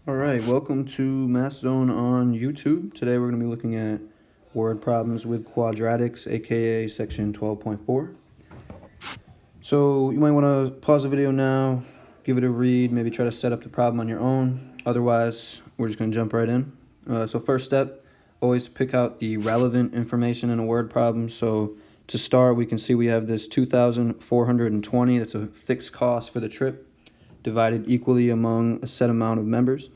All right, welcome to Math Zone on YouTube. Today we're going to be looking at word problems with quadratics, aka section 12.4. So you might want to pause the video now, give it a read, maybe try to set up the problem on your own. Otherwise, we're just going to jump right in. So first step, always pick out the relevant information in a word problem. So to start, we can see we have this 2,420. That's a fixed cost for the trip, divided equally among a set amount of members.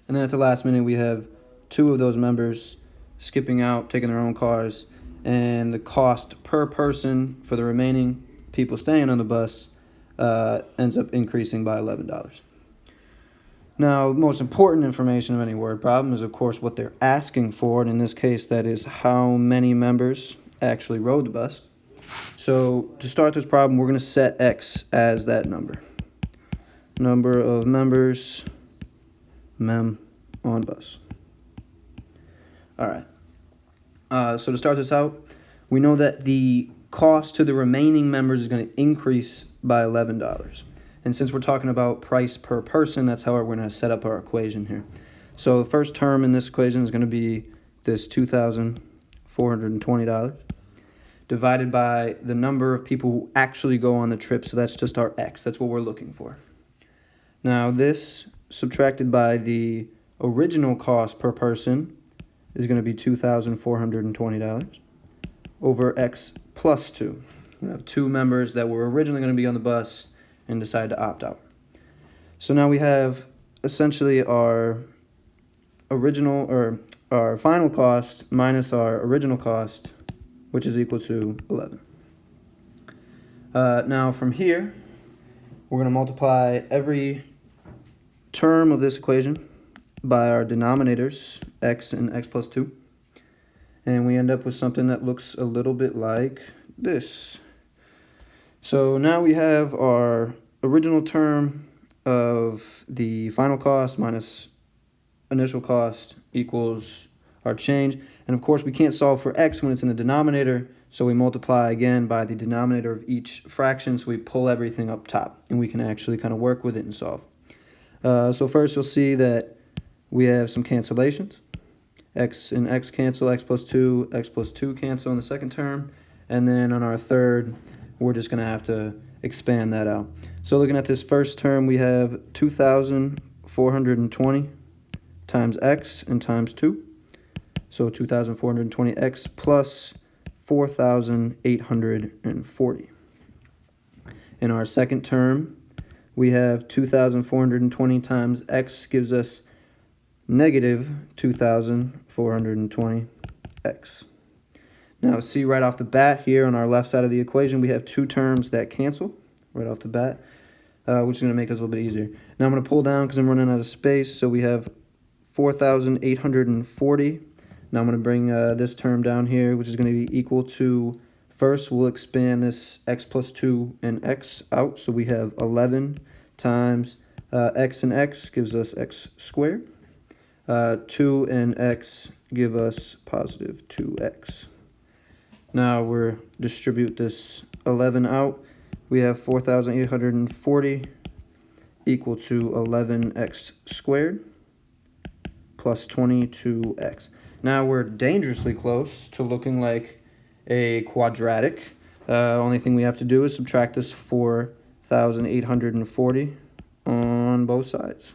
And then at the last minute, we have two of those members skipping out, taking their own cars, and the cost per person for the remaining people staying on the bus ends up increasing by $11. Now, the most important information of any word problem is, of course, what they're asking for, and in this case, that is how many members actually rode the bus. So to start this problem, we're going to set x as that number. Number of members, mem, on bus. All right. So to start this out, we know that the cost to the remaining members is going to increase by $11. And since we're talking about price per person, that's how we're going to set up our equation here. So the first term in this equation is going to be this $2,420 divided by the number of people who actually go on the trip. So that's just our x. That's what we're looking for. Now this subtracted by the original cost per person is going to be $2,420 over x plus 2. We have two members that were originally going to be on the bus and decided to opt out. So now we have essentially our original or our final cost minus our original cost, which is equal to 11. Now from here, we're going to multiply every term of this equation by our denominators, x and x plus 2. And we end up with something that looks a little bit like this. So now we have our original term of the final cost minus initial cost equals our change. And of course, we can't solve for x when it's in the denominator, so we multiply again by the denominator of each fraction, so we pull everything up top, and we can actually kind of work with it and solve. So first you'll see that we have some cancellations. X and x cancel, x plus 2 cancel in the second term. And then on our third, we're just going to have to expand that out. So looking at this first term, we have 2,420 times x and times 2. So 2,420x plus 4,840. In our second term, we have 2,420 times x gives us negative 2,420x. Now see right off the bat here on our left side of the equation, we have two terms that cancel right off the bat, which is going to make this a little bit easier. Now I'm going to pull down because I'm running out of space, so we have 4,840. Now I'm going to bring this term down here, which is going to be equal to, first we'll expand this x plus 2 and x out, so we have 11 times x and x gives us x squared. 2 and x give us positive 2x. Now we'll distribute this 11 out. We have 4,840 equal to 11x squared plus 22x. Now we're dangerously close to looking like a quadratic. Only thing we have to do is subtract this 4,840 on both sides.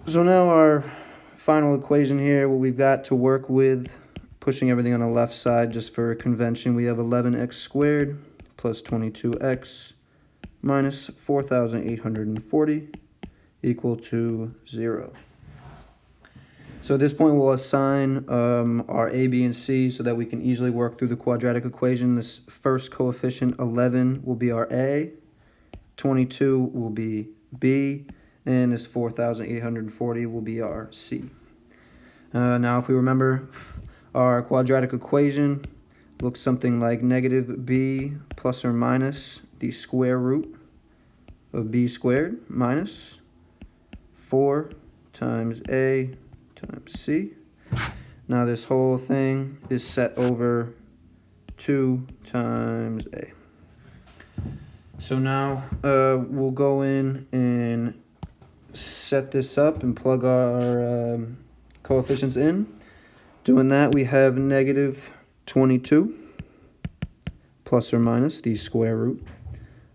So now our final equation here, what we've got to work with, pushing everything on the left side just for convention, we have 11x squared plus 22x minus 4,840 equal to 0. So at this point, we'll assign our a, b, and c so that we can easily work through the quadratic equation. This first coefficient, 11, will be our a, 22 will be b, and this 4,840 will be our c. Now, if we remember, our quadratic equation looks something like negative b plus or minus the square root of b squared minus 4 times a times c. Now this whole thing is set over 2 times a. So now we'll go in and set this up and plug our coefficients in. Doing that, we have negative 22 plus or minus the square root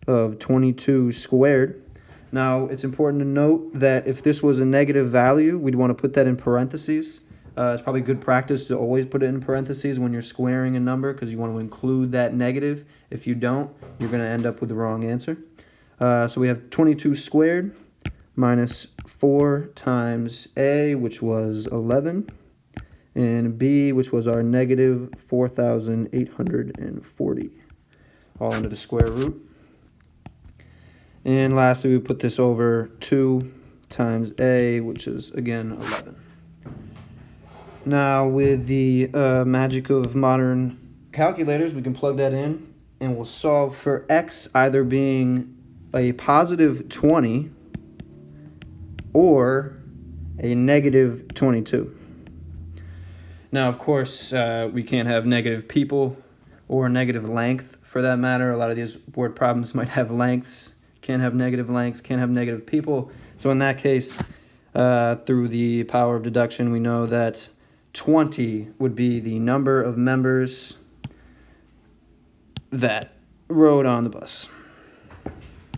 of 22 squared. Now, it's important to note that if this was a negative value, we'd want to put that in parentheses. It's probably good practice to always put it in parentheses when you're squaring a number because you want to include that negative. If you don't, you're going to end up with the wrong answer. So we have 22 squared minus 4 times a, which was 11, and b, which was our negative 4,840, all under the square root. And lastly, we put this over 2 times a, which is, again, 11. Now, with the magic of modern calculators, we can plug that in, and we'll solve for x either being a positive 20 or a negative 22. Now, of course, we can't have negative people or negative length for that matter. A lot of these word problems might have lengths. Can't have negative lengths, can't have negative people. So in that case, through the power of deduction, we know that 20 would be the number of members that rode on the bus.